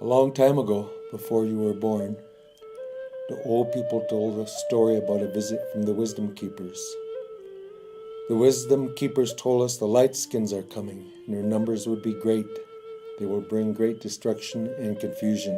A long time ago, before you were born, the old people told a story about a visit from the Wisdom Keepers. The Wisdom Keepers told us the Lightskins are coming, and their numbers would be great. They will bring great destruction and confusion,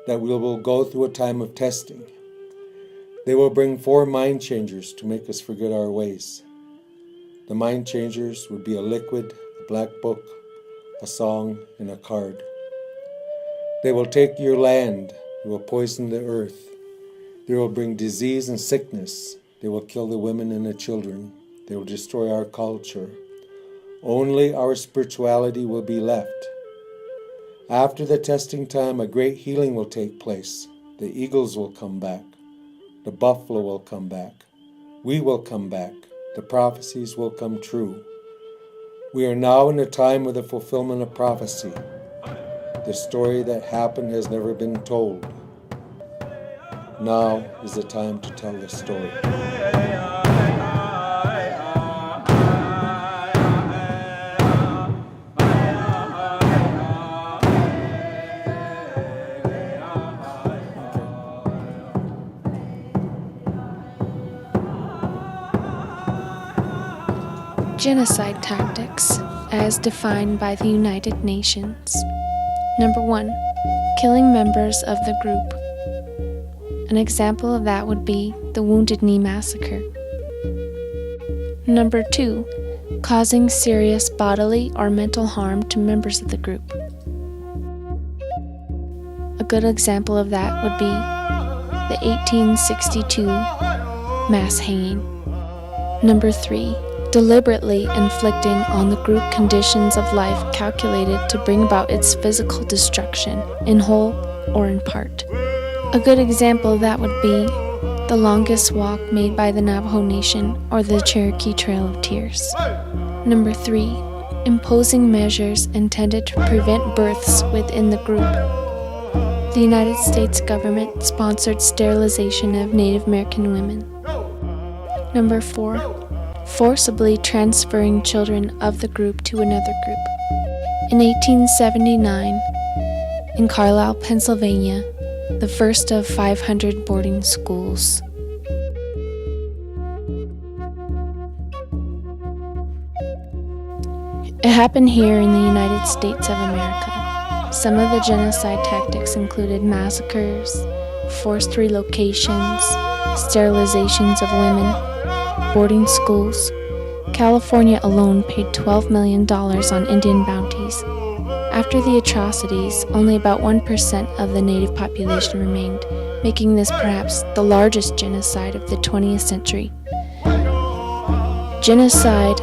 that we will go through a time of testing. They will bring 4 mind changers to make us forget our ways. The mind changers would be a liquid, a black book, a song, and a card. They will take your land. They will poison the earth. They will bring disease and sickness. They will kill the women and the children. They will destroy our culture. Only our spirituality will be left. After the testing time, a great healing will take place. The eagles will come back. The buffalo will come back. We will come back. The prophecies will come true. We are now in a time of the fulfillment of prophecy. The story that happened has never been told. Now is the time to tell the story. Genocide tactics, as defined by the United Nations. Number 1. Killing members of the group. An example of that would be the Wounded Knee Massacre. Number 2. Causing serious bodily or mental harm to members of the group. A good example of that would be the 1862 mass hanging. Number 3. Deliberately inflicting on the group conditions of life calculated to bring about its physical destruction, in whole or in part. A good example of that would be the longest walk made by the Navajo Nation or the Cherokee Trail of Tears. Number 3. Imposing measures intended to prevent births within the group. The United States government sponsored sterilization of Native American women. Number 4. Forcibly transferring children of the group to another group. In 1879, in Carlisle, Pennsylvania, the first of 500 boarding schools. It happened here in the United States of America. Some of the genocide tactics included massacres, forced relocations, sterilizations of women, boarding schools. California alone paid $12 million on Indian bounties. After the atrocities, only about 1% of the native population remained, making this perhaps the largest genocide of the 20th century. Genocide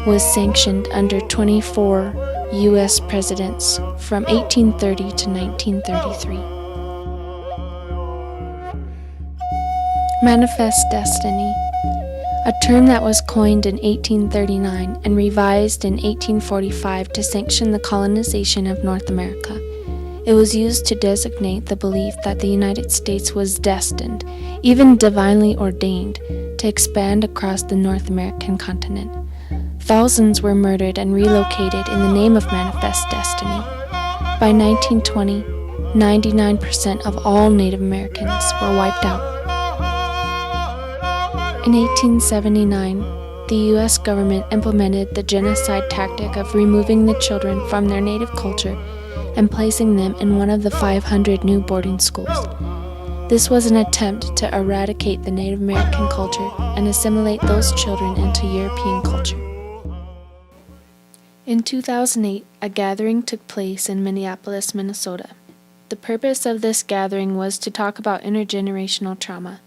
was sanctioned under 24 U.S. presidents from 1830 to 1933. Manifest Destiny, a term that was coined in 1839 and revised in 1845 to sanction the colonization of North America. It was used to designate the belief that the United States was destined, even divinely ordained, to expand across the North American continent. Thousands were murdered and relocated in the name of Manifest Destiny. By 1920, 99% of all Native Americans were wiped out. In 1879, the U.S. government implemented the genocide tactic of removing the children from their native culture and placing them in one of the 500 new boarding schools. This was an attempt to eradicate the Native American culture and assimilate those children into European culture. In 2008, a gathering took place in Minneapolis, Minnesota. The purpose of this gathering was to talk about intergenerational trauma.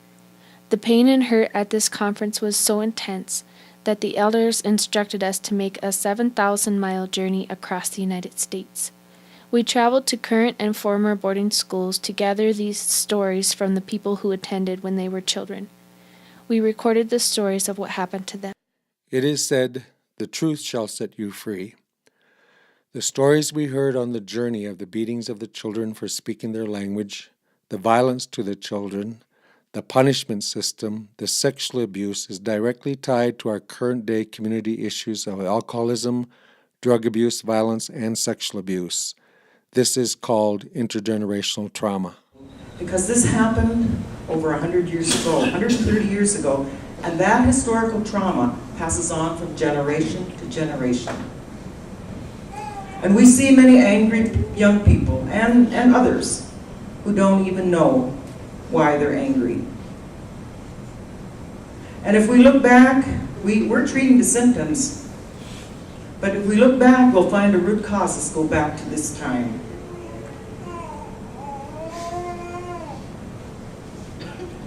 The pain and hurt at this conference was so intense that the elders instructed us to make a 7,000-mile journey across the United States. We traveled to current and former boarding schools to gather these stories from the people who attended when they were children. We recorded the stories of what happened to them. It is said, "The truth shall set you free." The stories we heard on the journey of the beatings of the children for speaking their language, the violence to the children, the punishment system, the sexual abuse is directly tied to our current-day community issues of alcoholism, drug abuse, violence, and sexual abuse. This is called intergenerational trauma. Because this happened over 100 years ago, 130 years ago, and that historical trauma passes on from generation to generation. And we see many angry young people and others who don't even know why they're angry. And if we look back, we're treating the symptoms, but if we look back, we'll find the root causes go back to this time.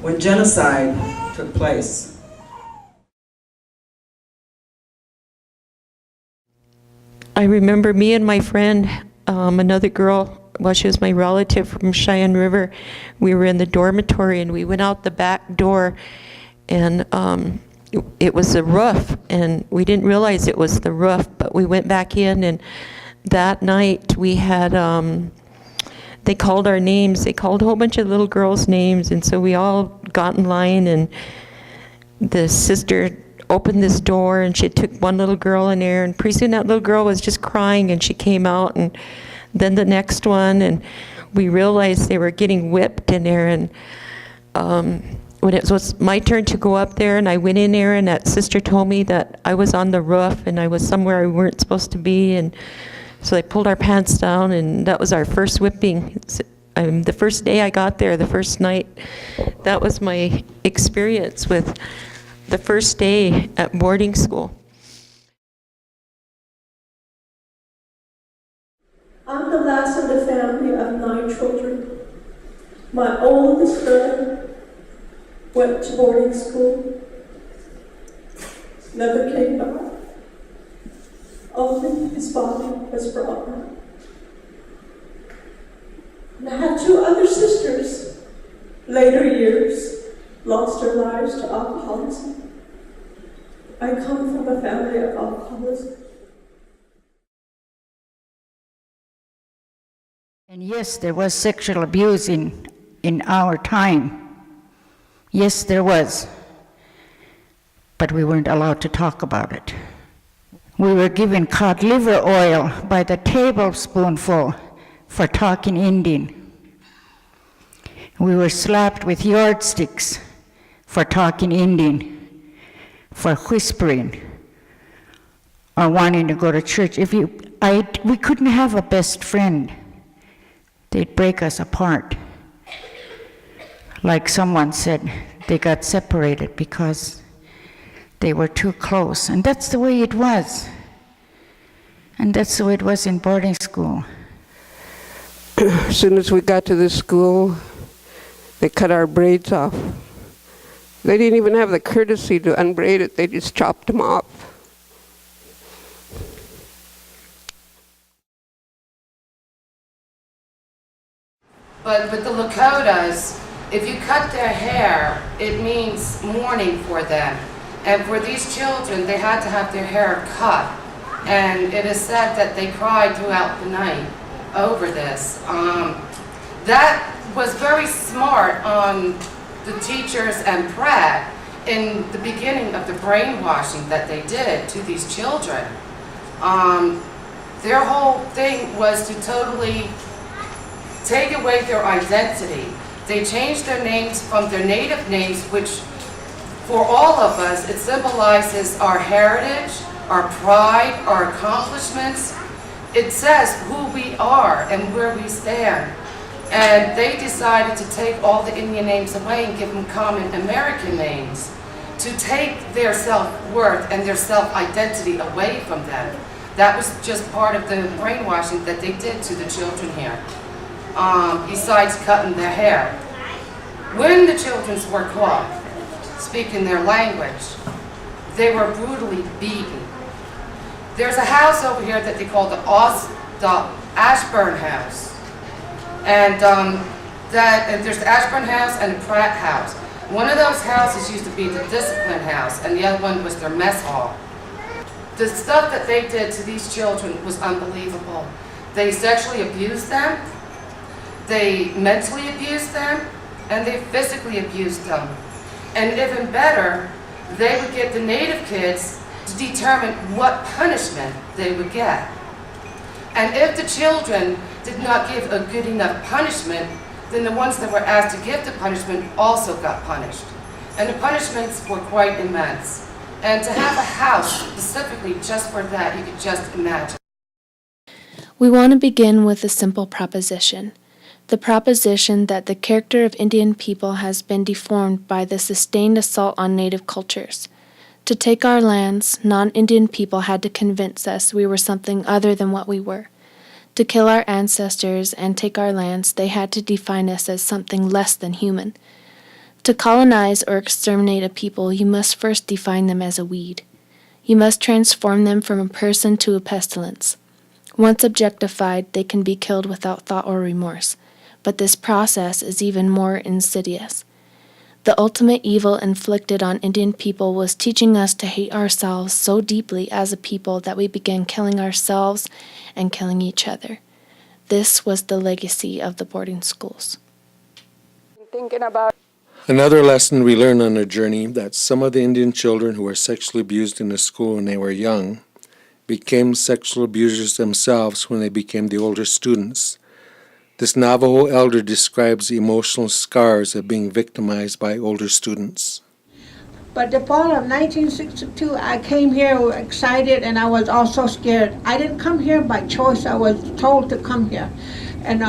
When genocide took place. I remember me and my friend, another girl, well, she was my relative from Cheyenne River. We were in the dormitory and we went out the back door, and it was the roof, and we didn't realize it was the roof, but we went back in, and that night we had, they called our names. They called a whole bunch of little girls' names, and so we all got in line, and the sister opened this door, and she took one little girl in there, and pretty soon that little girl was just crying, and she came out, and then the next one, and we realized they were getting whipped in there, and when it was my turn to go up there, and I went in there, and that sister told me that I was on the roof, and I was somewhere I weren't supposed to be, and so they pulled our pants down, and that was our first whipping. The first day I got there, the first night, that was my experience with the first day at boarding school. I'm the last of the family of 9 children. My oldest brother went to boarding school, never came back. Only his body was brought back. And I had 2 other sisters, later years, lost their lives to alcoholism. I come from a family of alcoholism. And yes, there was sexual abuse in our time. Yes, there was. But we weren't allowed to talk about it. We were given cod liver oil by the tablespoonful for talking Indian. We were slapped with yardsticks for talking Indian, for whispering, or wanting to go to church. We couldn't have a best friend. They'd break us apart. Like someone said, they got separated because they were too close. And that's the way it was. And that's the way it was in boarding school. As soon as we got to the school, they cut our braids off. They didn't even have the courtesy to unbraid it. They just chopped them off. But with the Lakotas, if you cut their hair, it means mourning for them. And for these children, they had to have their hair cut. And it is said that they cried throughout the night over this. That was very smart on the teachers and Pratt in the beginning of the brainwashing that they did to these children. Their whole thing was to totally take away their identity. They changed their names from their native names, which for all of us, it symbolizes our heritage, our pride, our accomplishments. It says who we are and where we stand. And they decided to take all the Indian names away and give them common American names, to take their self-worth and their self-identity away from them. That was just part of the brainwashing that they did to the children here, besides cutting their hair. When the children were caught speaking their language, they were brutally beaten. There's a house over here that they call the Ashburn House. And there's the Ashburn House and the Pratt House. One of those houses used to be the discipline house, and the other one was their mess hall. The stuff that they did to these children was unbelievable. They sexually abused them, they mentally abused them, and they physically abused them. And even better, they would get the native kids to determine what punishment they would get. And if the children did not give a good enough punishment, then the ones that were asked to give the punishment also got punished. And the punishments were quite immense. And to have a house specifically just for that, you could just imagine. We want to begin with a simple proposition. The proposition that the character of Indian people has been deformed by the sustained assault on native cultures. To take our lands, non-Indian people had to convince us we were something other than what we were. To kill our ancestors and take our lands, they had to define us as something less than human. To colonize or exterminate a people, you must first define them as a weed. You must transform them from a person to a pestilence. Once objectified, they can be killed without thought or remorse. But this process is even more insidious. The ultimate evil inflicted on Indian people was teaching us to hate ourselves so deeply as a people that we began killing ourselves and killing each other. This was the legacy of the boarding schools. Thinking about Another lesson we learned on our journey that some of the Indian children who were sexually abused in the school when they were young became sexual abusers themselves when they became the older students. This Navajo elder describes the emotional scars of being victimized by older students. But the fall of 1962, I came here excited and I was also scared. I didn't come here by choice. I was told to come here. And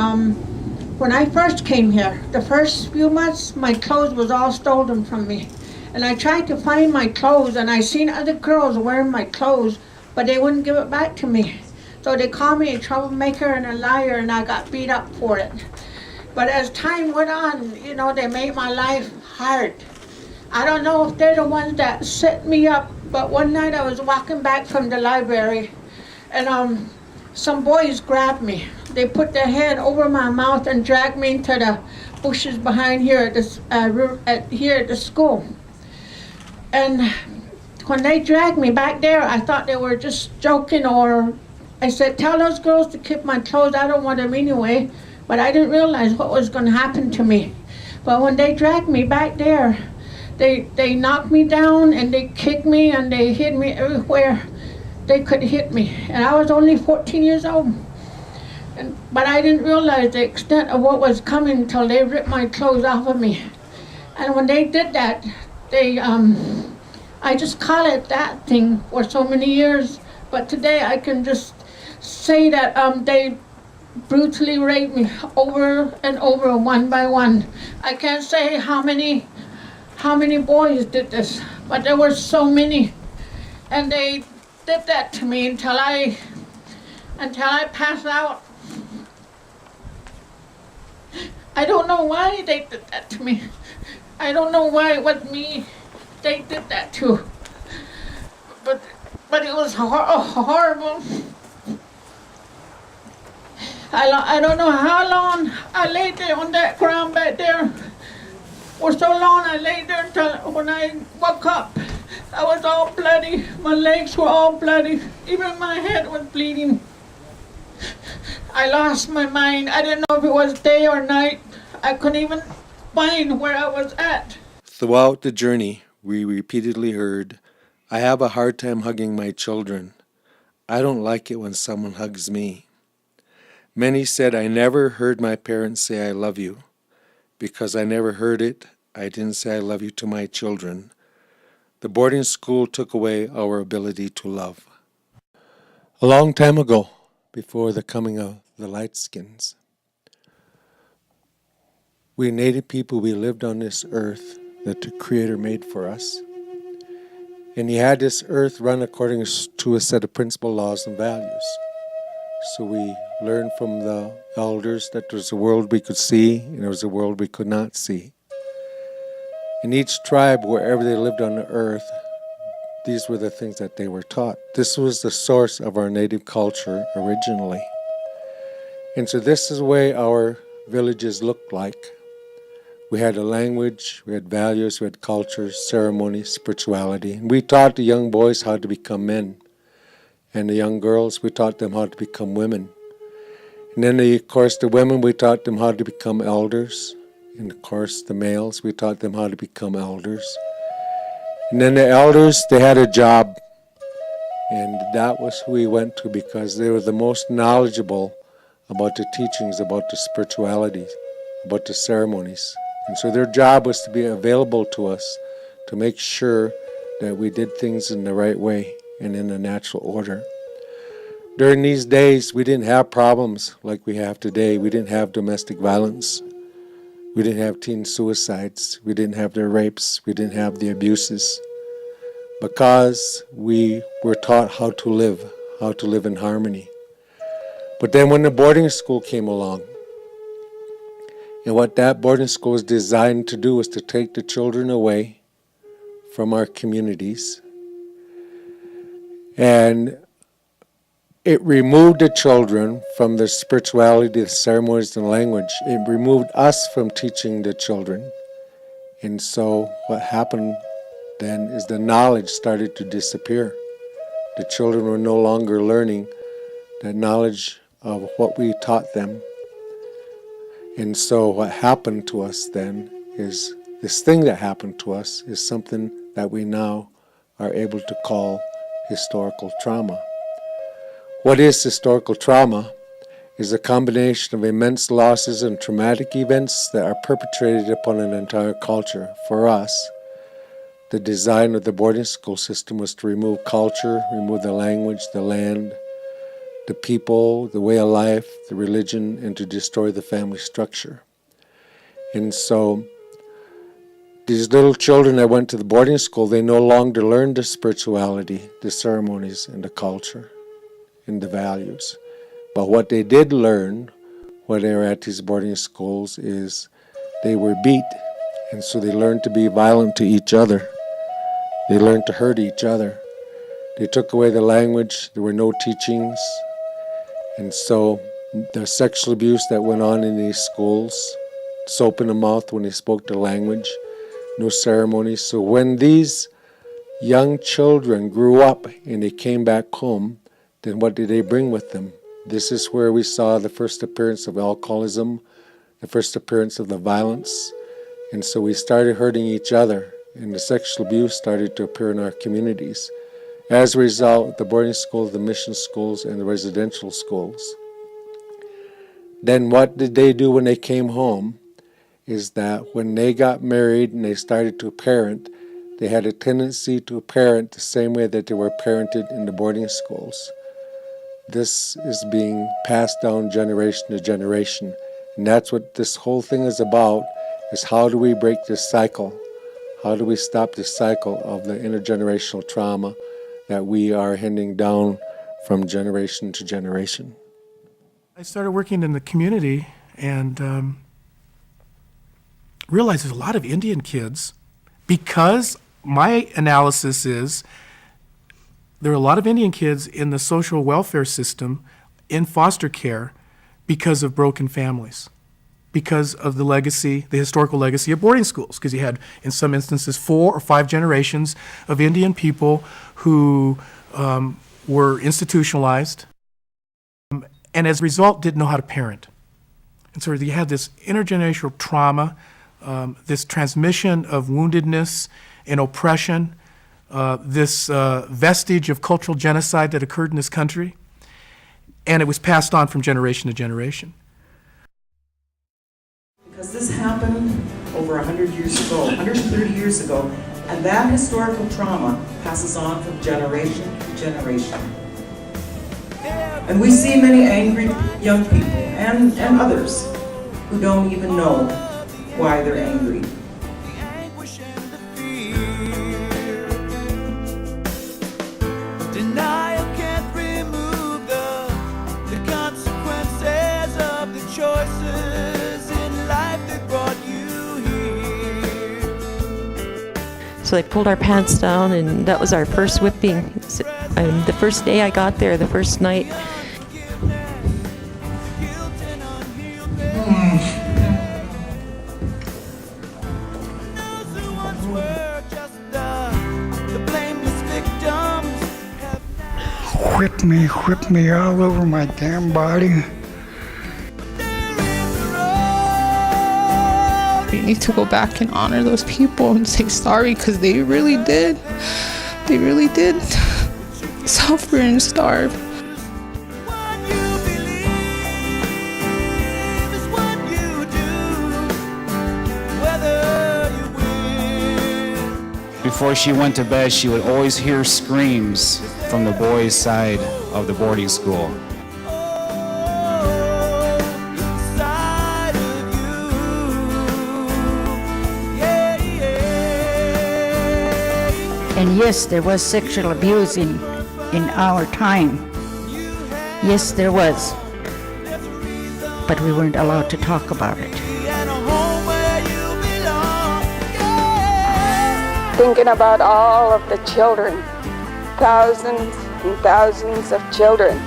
when I first came here, the first few months, my clothes was all stolen from me. And I tried to find my clothes, and I seen other girls wearing my clothes, but they wouldn't give it back to me. So they called me a troublemaker and a liar, and I got beat up for it. But as time went on, they made my life hard. I don't know if they're the ones that set me up, but one night I was walking back from the library, and some boys grabbed me. They put their head over my mouth and dragged me into the bushes behind here at the school. And when they dragged me back there, I thought they were just joking, or I said, tell those girls to keep my clothes. I don't want them anyway. But I didn't realize what was going to happen to me. But when they dragged me back there, they knocked me down and they kicked me and they hit me everywhere they could hit me. And I was only 14 years old. But I didn't realize the extent of what was coming until they ripped my clothes off of me. And when they did that, I just call it that thing for so many years. But today I can just say that they brutally raped me over and over, one by one. I can't say how many boys did this, but there were so many. And they did that to me until I passed out. I don't know why they did that to me. I don't know why it was me they did that to. But it was horrible. I don't know how long I laid there on that ground back there. For so long I laid there until when I woke up, I was all bloody. My legs were all bloody. Even my head was bleeding. I lost my mind. I didn't know if it was day or night. I couldn't even find where I was at. Throughout the journey, we repeatedly heard, I have a hard time hugging my children. I don't like it when someone hugs me. Many said, I never heard my parents say I love you. Because I never heard it, I didn't say I love you to my children. The boarding school took away our ability to love. A long time ago, before the coming of the Lightskins, we Native people, we lived on this earth that the Creator made for us. And He had this earth run according to a set of principal laws and values. So we learned from the elders that there's a world we could see and there was a world we could not see. In each tribe, wherever they lived on the earth, these were the things that they were taught. This was the source of our native culture originally. And so this is the way our villages looked like. We had a language, we had values, we had culture, ceremony, spirituality. And we taught the young boys how to become men. And the young girls, we taught them how to become women. And then, of course, the women, we taught them how to become elders. And, of course, the males, we taught them how to become elders. And then the elders, they had a job. And that was who we went to because they were the most knowledgeable about the teachings, about the spirituality, about the ceremonies. And so their job was to be available to us to make sure that we did things in the right way and in a natural order. During these days, we didn't have problems like we have today. We didn't have domestic violence. We didn't have teen suicides. We didn't have the rapes. We didn't have the abuses. Because we were taught how to live in harmony. But then when the boarding school came along, and what that boarding school was designed to do was to take the children away from our communities, and it removed the children from the spirituality, the ceremonies, and language. It removed us from teaching the children. And so what happened then is the knowledge started to disappear. The children were no longer learning the knowledge of what we taught them. And so what happened to us then is, this thing that happened to us is something that we now are able to call historical trauma. What is historical trauma is a combination of immense losses and traumatic events that are perpetrated upon an entire culture. For us, the design of the boarding school system was to remove culture, remove the language, the land, the people, the way of life, the religion, and to destroy the family structure. And so these little children that went to the boarding school, they no longer learned the spirituality, the ceremonies, and the culture, and the values. But what they did learn when they were at these boarding schools is they were beat, and so they learned to be violent to each other. They learned to hurt each other. They took away the language. There were no teachings. And so the sexual abuse that went on in these schools, soap in the mouth when they spoke the language, no ceremonies. So when these young children grew up and they came back home, then what did they bring with them? This is where we saw the first appearance of alcoholism, the first appearance of the violence. And so we started hurting each other, and the sexual abuse started to appear in our communities. As a result, the boarding schools, the mission schools, and the residential schools. Then what did they do when they came home is that when they got married and they started to parent, they had a tendency to parent the same way that they were parented in the boarding schools. This is being passed down generation to generation. And that's what this whole thing is about, is how do we break this cycle? How do we stop this cycle of the intergenerational trauma that we are handing down from generation to generation? I started working in the community and realized there's a lot of Indian kids, because my analysis is there are a lot of Indian kids in the social welfare system in foster care because of broken families, because of the legacy, the historical legacy of boarding schools, because you had, in some instances, 4 or 5 generations of Indian people who were institutionalized and as a result didn't know how to parent. And so you had this intergenerational trauma, this transmission of woundedness and oppression, this vestige of cultural genocide that occurred in this country, and it was passed on from generation to generation. Because this happened over 100 years ago, 130 years ago, and that historical trauma passes on from generation to generation. And we see many angry young people and others who don't even know why they're angry. Denial can't remove the consequences of the choices in life that brought you here. So they pulled our pants down, and that was our first whipping. The first day I got there, the first night. Whip me all over my damn body. You need to go back and honor those people and say sorry, because they really did suffer and starve. before she went to bed, she would always hear screams from the boys' side of the boarding school. And yes, there was sexual abuse in our time. Yes, there was. But we weren't allowed to talk about it. Thinking about all of the children, thousands and thousands of children.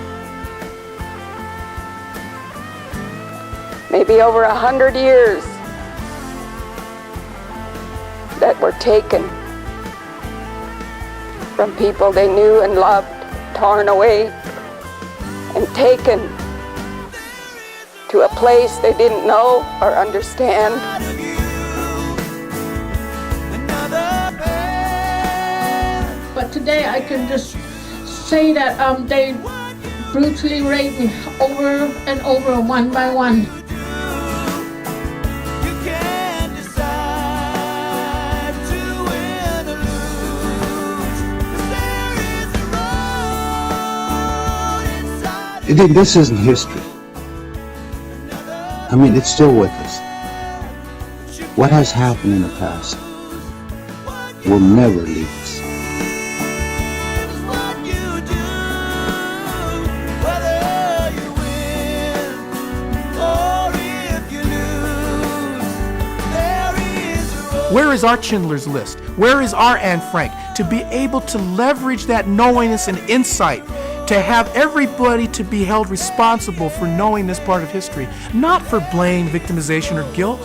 Maybe over 100 years that were taken from people they knew and loved, torn away and taken to a place they didn't know or understand. But today I can just say that they brutally raped me over and over, one by one. This isn't history. I mean, it's still with us. What has happened in the past will never leave us. Where is our Schindler's List? Where is our Anne Frank? To be able to leverage that knowingness and insight, to have everybody to be held responsible for knowing this part of history, not for blame, victimization, or guilt,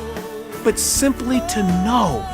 but simply to know